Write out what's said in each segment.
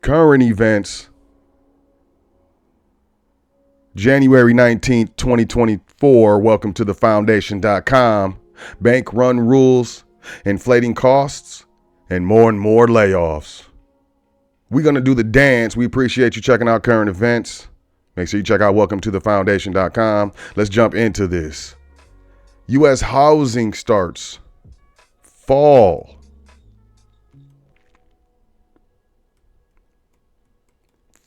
Current events, January 19th, 2024. Welcome to thefoundation.com. Bank run rules, inflating costs, and more layoffs. We're going to do the dance. We appreciate you checking out current events. Make sure you check out welcome to thefoundation.com. Let's jump into this. U.S. housing starts fall.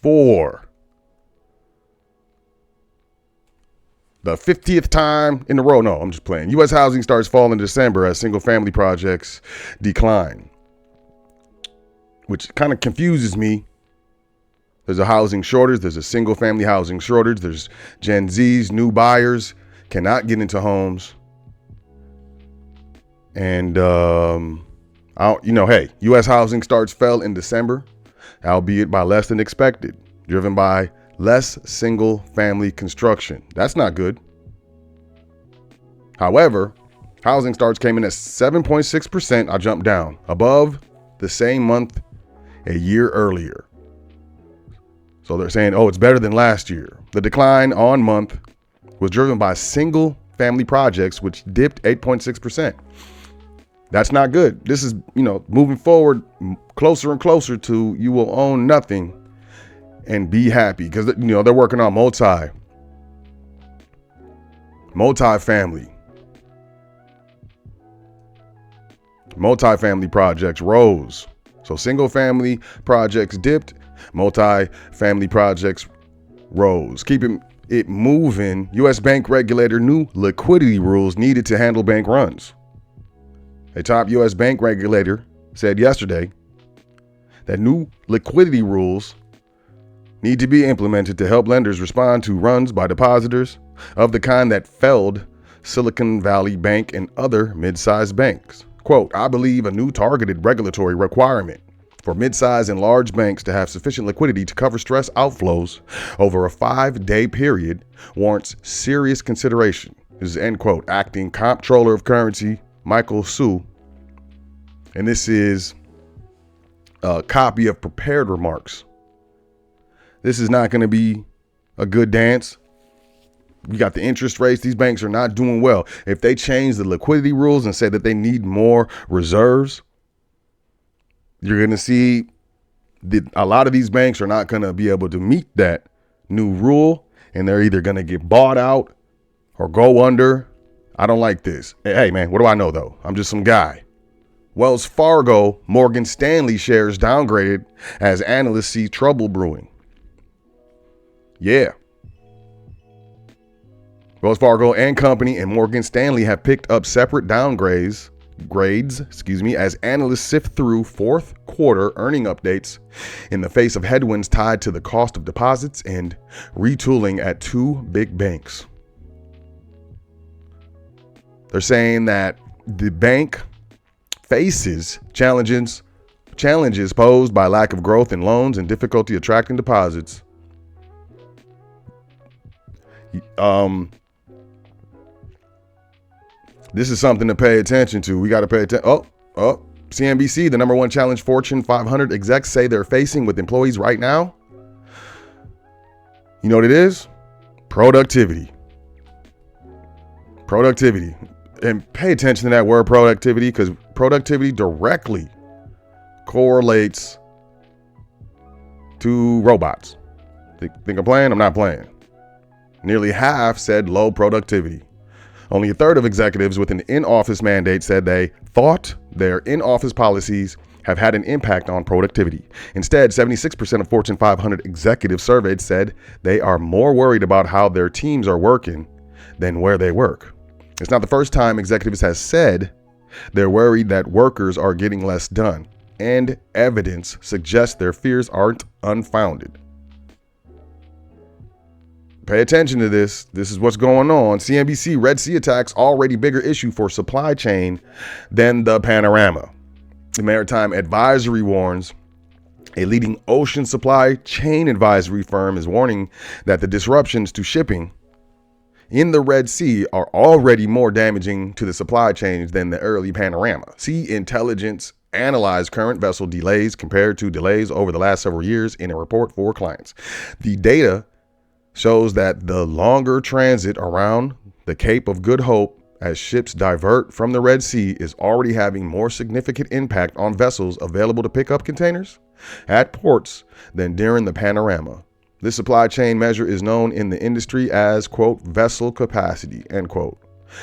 For the 50th time in a row. No, I'm just playing. U.S. housing starts fall in December as single-family projects decline, which kind of confuses me. There's a housing shortage. There's a single-family housing shortage. There's Gen Z's, new buyers cannot get into homes. And, hey, U.S. housing starts fell in December, albeit by less than expected, driven by less single-family construction. That's not good. However, housing starts came in at 7.6%. I jumped down above the same month a year earlier. So they're saying, it's better than last year. The decline on month was driven by single-family projects, which dipped 8.6%. That's not good. This is, moving forward closer and closer to you will own nothing and be happy, because, they're working on multi-family projects rose. So single family projects dipped, multi-family projects rose. Keeping it moving, U.S. bank regulator new liquidity rules needed to handle bank runs. A top U.S. bank regulator said yesterday that new liquidity rules need to be implemented to help lenders respond to runs by depositors of the kind that felled Silicon Valley Bank and other mid-sized banks. Quote, I believe a new targeted regulatory requirement for mid-sized and large banks to have sufficient liquidity to cover stress outflows over a 5-day period warrants serious consideration. This is, end quote, acting comptroller of currency Michael Su. And this is a copy of prepared remarks. This is not going to be a good dance. We got the interest rates. These banks are not doing well. If they change the liquidity rules and say that they need more reserves, you're going to see a lot of these banks are not going to be able to meet that new rule, and they're either going to get bought out or go under. I don't like this. Hey, man, what do I know, though? I'm just some guy. Wells Fargo, Morgan Stanley shares downgraded as analysts see trouble brewing. Yeah. Wells Fargo and Company and Morgan Stanley have picked up separate grades, as analysts sift through fourth quarter earning updates in the face of headwinds tied to the cost of deposits and retooling at two big banks. They're saying that the bank faces challenges posed by lack of growth in loans and difficulty attracting deposits. This is something to pay attention to. We got to pay attention. CNBC, the number one challenge Fortune 500 execs say they're facing with employees right now. You know what it is? Productivity. And pay attention to that word productivity, because productivity directly correlates to robots. Think I'm playing? I'm not playing. Nearly half said low productivity. Only a third of executives with an in-office mandate said they thought their in-office policies have had an impact on productivity. Instead, 76% of Fortune 500 executives surveyed said they are more worried about how their teams are working than where they work. It's not the first time executives have said they're worried that workers are getting less done, and evidence suggests their fears aren't unfounded. Pay attention to this. This is what's going on. CNBC, Red Sea attacks already bigger issue for supply chain than the panorama. The Maritime Advisory warns a leading ocean supply chain advisory firm is warning that the disruptions to shipping in the Red Sea are already more damaging to the supply chains than the early panorama. Sea intelligence analyzed current vessel delays compared to delays over the last several years in a report for clients. The data shows that the longer transit around the Cape of Good Hope as ships divert from the Red Sea is already having more significant impact on vessels available to pick up containers at ports than during the panorama. This supply chain measure is known in the industry as, quote, vessel capacity, end quote.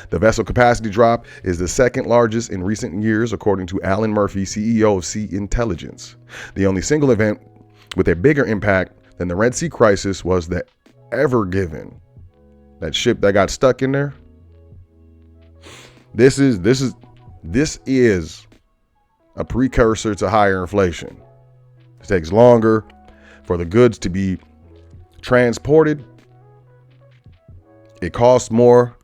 The vessel capacity drop is the second largest in recent years, according to Alan Murphy, CEO of Sea Intelligence. The only single event with a bigger impact than the Red Sea crisis was the Ever Given, that ship that got stuck in there. This is a precursor to higher inflation. It takes longer for the goods to be transported. It costs more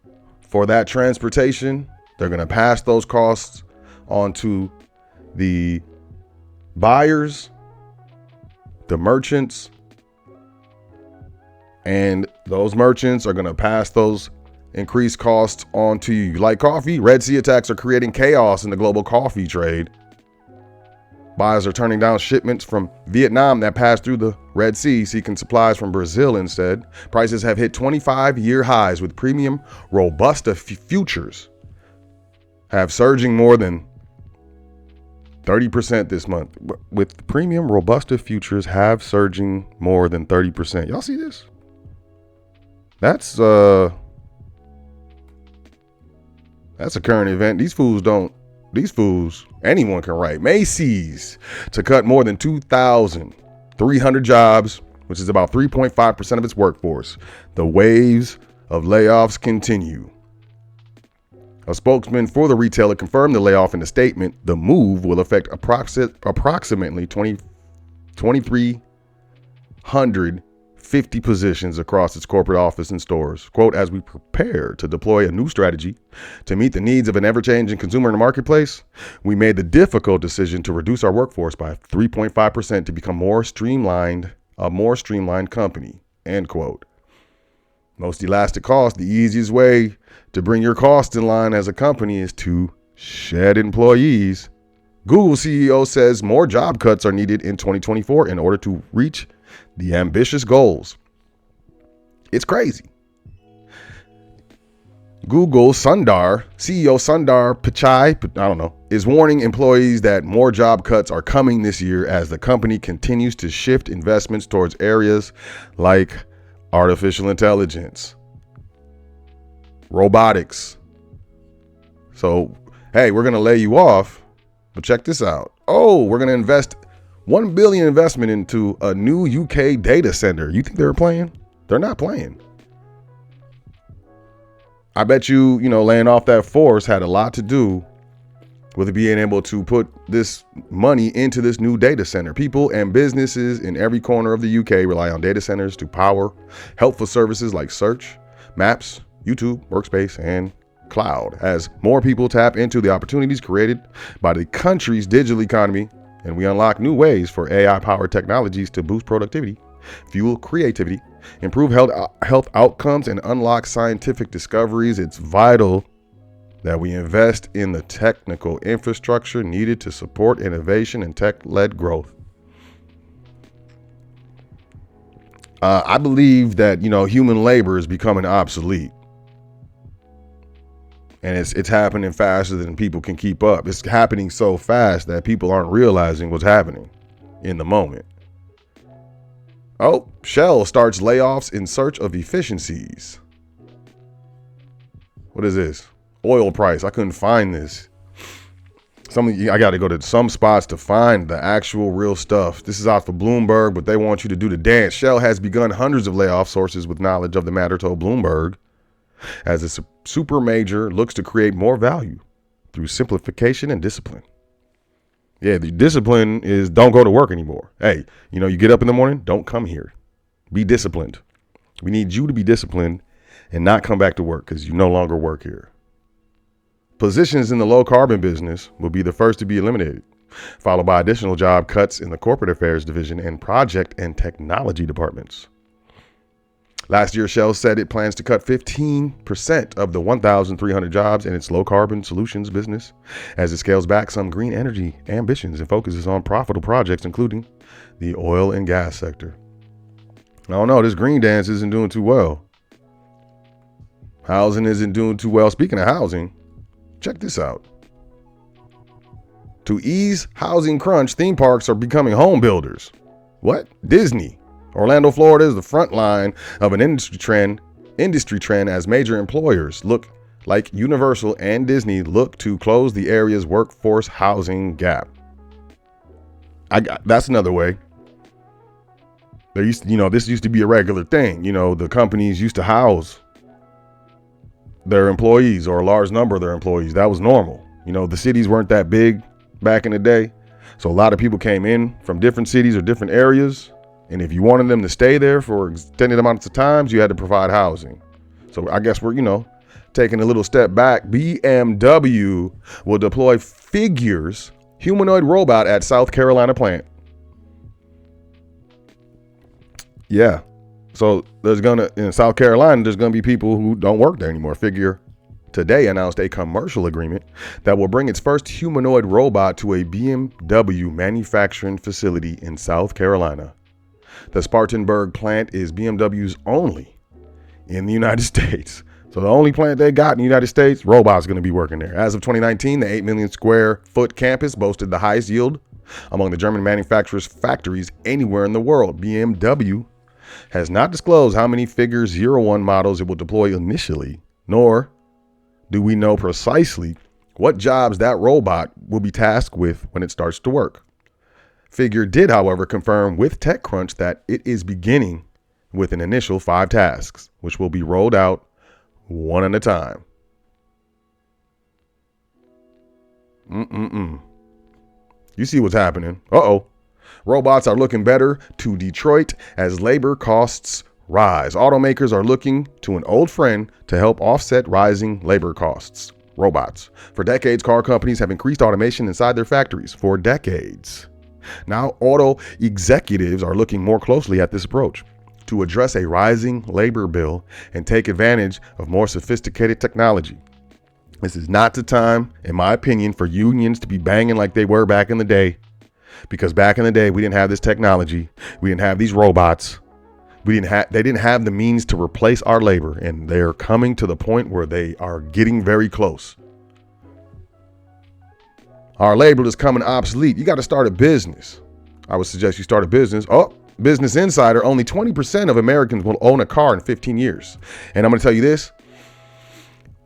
for that transportation. They're going to pass those costs on to the buyers, the merchants, and those merchants are going to pass those increased costs on to you. Like coffee, Red Sea attacks are creating chaos in the global coffee trade. Buyers are turning down shipments from Vietnam that passed through the Red Sea, seeking supplies from Brazil instead. Prices have hit 25-year highs, with premium Robusta futures have surging more than 30% this month. With premium Robusta futures have surging more than 30%. Y'all see this? That's a current event. These fools, anyone can write. Macy's to cut more than 2,300 jobs, which is about 3.5% of its workforce. The waves of layoffs continue. A spokesman for the retailer confirmed the layoff in a statement. The move will affect approximately 2,350 positions across its corporate office and stores. Quote, as we prepare to deploy a new strategy to meet the needs of an ever-changing consumer in the marketplace, we made the difficult decision to reduce our workforce by 3.5% to become a more streamlined company, end quote. Most elastic cost, the easiest way to bring your costs in line as a company is to shed employees. Google CEO says more job cuts are needed in 2024 in order to reach the ambitious goals. It's crazy. Google CEO Sundar Pichai, is warning employees that more job cuts are coming this year as the company continues to shift investments towards areas like artificial intelligence, robotics. So, hey, we're going to lay you off, but check this out. Oh, we're going to invest $1 billion investment into a new UK data center. You think they're playing? They're not playing. I bet you laying off that force had a lot to do with being able to put this money into this new data center. People and businesses in every corner of the UK rely on data centers to power helpful services like search, maps, YouTube, workspace, and cloud. As more people tap into the opportunities created by the country's digital economy, and we unlock new ways for AI-powered technologies to boost productivity, fuel creativity, improve health outcomes, and unlock scientific discoveries, it's vital that we invest in the technical infrastructure needed to support innovation and tech-led growth. I believe that, human labor is becoming obsolete. And it's happening faster than people can keep up. It's happening so fast that people aren't realizing what's happening in the moment. Oh, Shell starts layoffs in search of efficiencies. What is this? Oil price. I couldn't find this. I got to go to some spots to find the actual real stuff. This is out for Bloomberg, but they want you to do the dance. Shell has begun hundreds of layoffs. Sources with knowledge of the matter told Bloomberg, as a super major looks to create more value through simplification and discipline. Yeah, the discipline is don't go to work anymore. Hey, you get up in the morning, don't come here. Be disciplined. We need you to be disciplined and not come back to work because you no longer work here. Positions in the low carbon business will be the first to be eliminated, followed by additional job cuts in the corporate affairs division and project and technology departments. Last year, Shell said it plans to cut 15% of the 1,300 jobs in its low-carbon solutions business as it scales back some green energy ambitions and focuses on profitable projects, including the oil and gas sector. I don't know, this green dance isn't doing too well. Housing isn't doing too well. Speaking of housing, check this out. To ease housing crunch, theme parks are becoming home builders. What? Disney. Orlando, Florida is the front line of an industry trend as major employers look like Universal and Disney look to close the area's workforce housing gap. That's another way. This used to be a regular thing. The companies used to house their employees or a large number of their employees. That was normal. The cities weren't that big back in the day. So a lot of people came in from different cities or different areas. And if you wanted them to stay there for extended amounts of times, you had to provide housing. So I guess we're, taking a little step back. BMW will deploy Figure's humanoid robot at South Carolina plant. Yeah. So in South Carolina, there's going to be people who don't work there anymore. Figure today announced a commercial agreement that will bring its first humanoid robot to a BMW manufacturing facility in South Carolina. The Spartanburg plant is BMW's only in the United States. So the only plant they got in the United States, robots going to be working there. As of 2019, the 8 million square foot campus boasted the highest yield among the German manufacturers' factories anywhere in the world. BMW has not disclosed how many Figure 01 models it will deploy initially, nor do we know precisely what jobs that robot will be tasked with when it starts to work. Figure did, however, confirm with TechCrunch that it is beginning with an initial 5 tasks, which will be rolled out one at a time. You see what's happening. Robots are looking better to Detroit as labor costs rise. Automakers are looking to an old friend to help offset rising labor costs. Robots. For decades, car companies have increased automation inside their factories. For decades. Now, auto executives are looking more closely at this approach to address a rising labor bill and take advantage of more sophisticated technology. This is not the time, in my opinion, for unions to be banging like they were back in the day, because back in the day, we didn't have this technology. We didn't have these robots. They didn't have the means to replace our labor, and they're coming to the point where they are getting very close. Our labor is coming obsolete. You got to start a business. I would suggest you start a business. Business Insider, only 20% of Americans will own a car in 15 years. And I'm going to tell you this.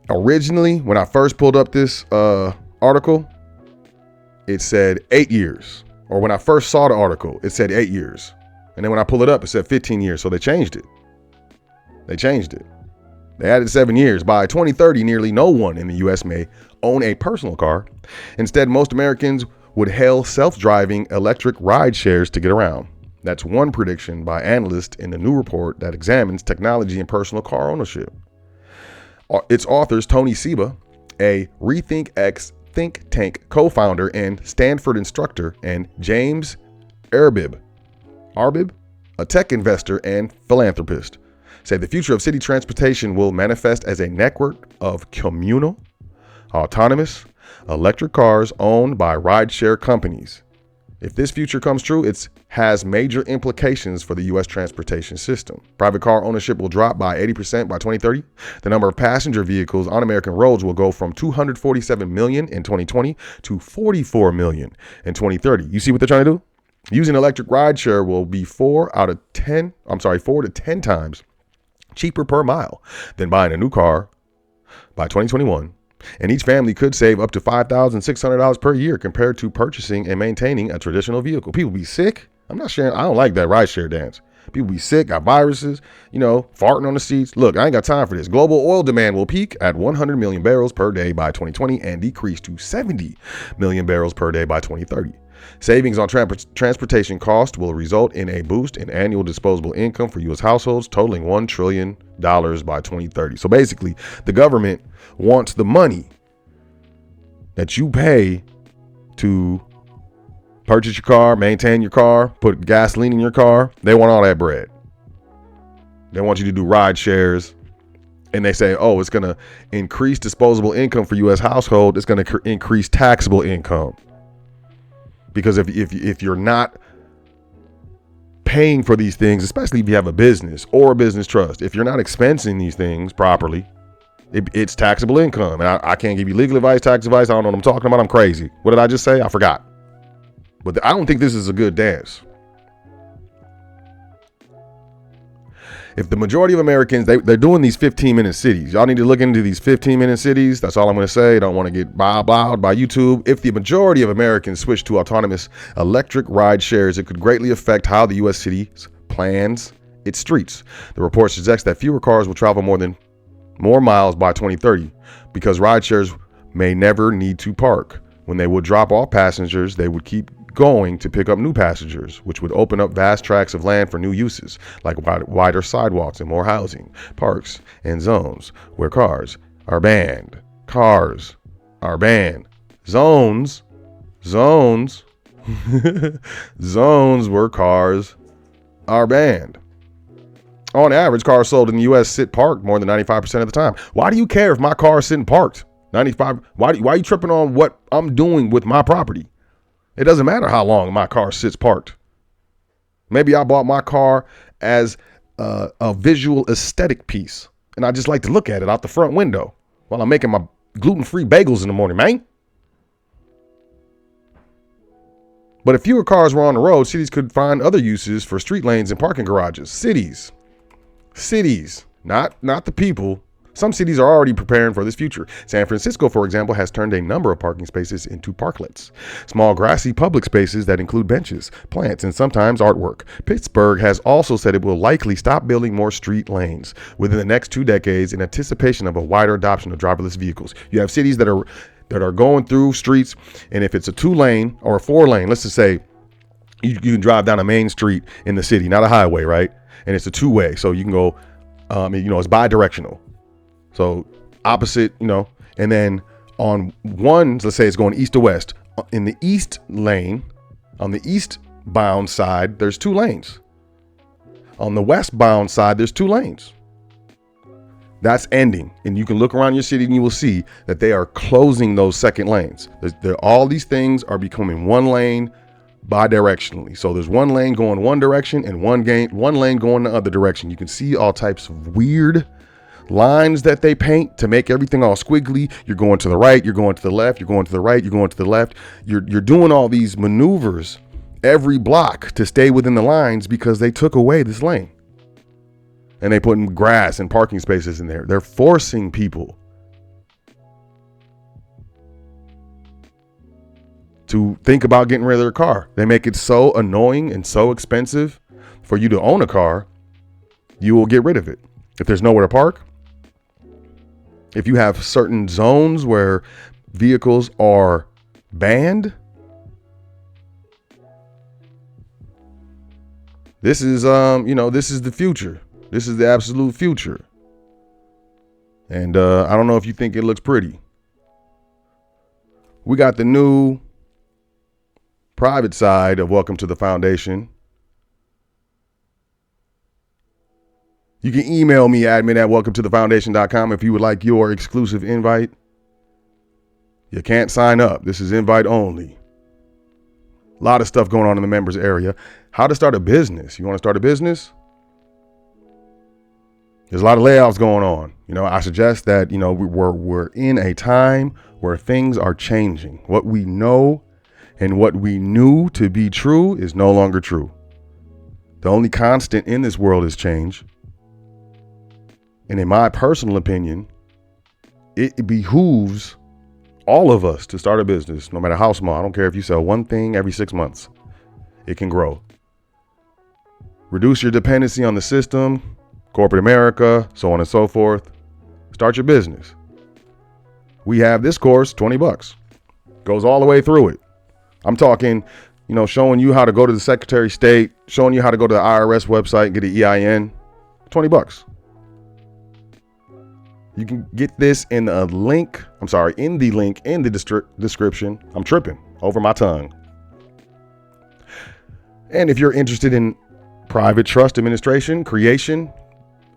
Originally, when I first pulled up this article, it said 8 years. Or when I first saw the article, it said 8 years. And then when I pull it up, it said 15 years. So they changed it. They added 7 years. By 2030, nearly no one in the U.S. may own a personal car. Instead, most Americans would hail self-driving electric ride shares to get around. That's one prediction by analysts in the new report that examines technology and personal car ownership. Its authors, Tony Seba, a Rethink X think tank co-founder and Stanford instructor, and James Arbib, a tech investor and philanthropist, say the future of city transportation will manifest as a network of communal, autonomous, electric cars owned by rideshare companies. If this future comes true, it has major implications for the U.S. transportation system. Private car ownership will drop by 80% by 2030. The number of passenger vehicles on American roads will go from 247 million in 2020 to 44 million in 2030. You see what they're trying to do? Using electric rideshare will be 4 to 10 times cheaper per mile than buying a new car by 2021. And each family could save up to $5,600 per year compared to purchasing and maintaining a traditional vehicle. People be sick. I'm not sharing. I don't like that rideshare dance. People be sick, got viruses, farting on the seats. Look, I ain't got time for this. Global oil demand will peak at 100 million barrels per day by 2020 and decrease to 70 million barrels per day by 2030. Savings on transportation cost will result in a boost in annual disposable income for U.S. households totaling $1 trillion by 2030. So basically, the government wants the money that you pay to purchase your car, maintain your car, put gasoline in your car. They want all that bread. They want you to do ride shares. And they say, oh, it's going to increase disposable income for U.S. household. It's going to increase taxable income. Because if you're not paying for these things, especially if you have a business or a business trust, if you're not expensing these things properly, it's taxable income. And I can't give you legal advice, tax advice. I don't know what I'm talking about. I'm crazy. What did I just say? I forgot. But I don't think this is a good dance. If the majority of Americans, they're doing these 15-minute cities. Y'all need to look into these 15-minute cities. That's all I'm going to say. Don't want to get blowed by YouTube. If the majority of Americans switch to autonomous electric ride shares, it could greatly affect how the U.S. cities plans its streets. The report suggests that fewer cars will travel more miles by 2030 because ride shares may never need to park. When they would drop off passengers, they would keep going to pick up new passengers, which would open up vast tracts of land for new uses, like wider sidewalks and more housing, parks, and zones where cars are banned. Cars are banned. Zones zones where cars are banned. On average, cars sold in the U.S. sit parked more than 95% of the time. Why do you care if my car is sitting parked? 95. Why are you tripping on what I'm doing with my property? It doesn't matter how long my car sits parked. Maybe I bought my car as a visual aesthetic piece, and I just like to look at it out the front window while I'm making my gluten-free bagels in the morning, man. But if fewer cars were on the road, cities could find other uses for street lanes and parking garages. Cities, not the people. Some cities are already preparing for this future. San Francisco, for example, has turned a number of parking spaces into parklets, small grassy public spaces that include benches, plants, and sometimes artwork. Pittsburgh has also said it will likely stop building more street lanes within the next 2 decades in anticipation of a wider adoption of driverless vehicles. You have cities that are going through streets, and if it's a 2-lane or a 4-lane, let's just say you can drive down a main street in the city, not a highway, right? And it's a 2-way, so you can go, it's bi-directional. So opposite, and then on one, let's say it's going east to west. In the east lane, on the eastbound side, there's 2 lanes. On the westbound side, there's 2 lanes. That's ending. And you can look around your city and you will see that they are closing those second lanes. All these things are becoming 1 lane bi-directionally. So there's 1 lane going one direction and 1 lane going the other direction. You can see all types of weird lines that they paint to make everything all squiggly. You're going to the right, you're going to the left, you're going to the right, you're going to the left. You're doing all these maneuvers every block to stay within the lines because they took away this lane. And they put in grass and parking spaces in there. They're forcing people to think about getting rid of their car. They make it so annoying and so expensive for you to own a car, you will get rid of it. If there's nowhere to park, if you have certain zones where vehicles are banned, this is this is the future. This is the absolute future. And I don't know if you think it looks pretty. We got the new private side of Welcome to the Foundation. You can email me, admin@welcometothefoundation.com, if you would like your exclusive invite. You can't sign up. This is invite only. A lot of stuff going on in the members area. How to start a business. You want to start a business? There's a lot of layoffs going on. I suggest that, we're in a time where things are changing. What we know and what we knew to be true is no longer true. The only constant in this world is change. And in my personal opinion, it behooves all of us to start a business, no matter how small. I don't care if you sell 1 thing every 6 months. It can grow. Reduce your dependency on the system, corporate America, so on and so forth. Start your business. We have this course, $20. Goes all the way through it. I'm talking, showing you how to go to the Secretary of State, showing you how to go to the IRS website and get an EIN. $20. You can get this in the link in the description. I'm tripping over my tongue. And if you're interested in private trust administration, creation,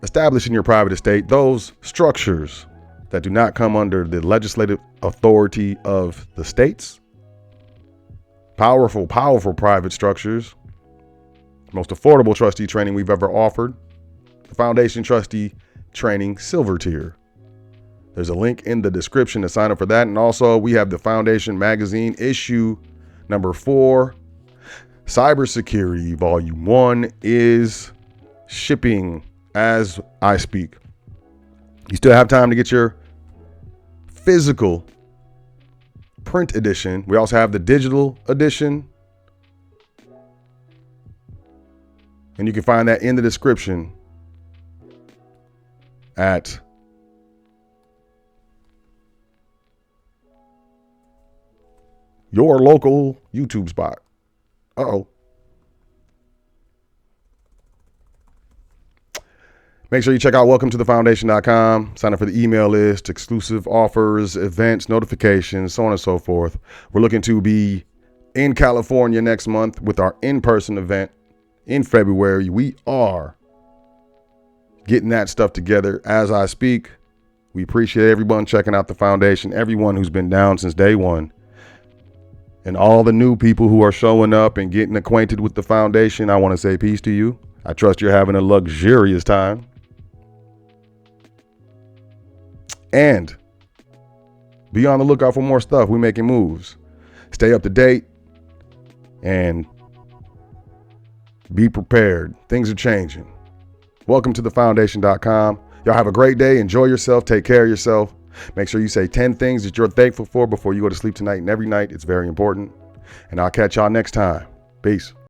establishing your private estate, those structures that do not come under the legislative authority of the states. Powerful, powerful private structures. Most affordable trustee training we've ever offered. The Foundation Trustee Training Silver Tier. There's a link in the description to sign up for that. And also, we have the Foundation Magazine issue number 4. Cybersecurity Volume 1 is shipping as I speak. You still have time to get your physical print edition. We also have the digital edition. And you can find that in the description at your local YouTube spot. Uh-oh. Make sure you check out welcometothefoundation.com. Sign up for the email list, exclusive offers, events, notifications, so on and so forth. We're looking to be in California next month with our in-person event in February. We are getting that stuff together as I speak. We appreciate everyone checking out the foundation, everyone who's been down since day one, and all the new people who are showing up and getting acquainted with the foundation. I want to say peace to you. I trust you're having a luxurious time. And be on the lookout for more stuff. We're making moves. Stay up to date and be prepared. Things are changing. Welcome to thefoundation.com. Y'all have a great day. Enjoy yourself. Take care of yourself. Make sure you say 10 things that you're thankful for before you go to sleep tonight and every night. It's very important. And I'll catch y'all next time. Peace.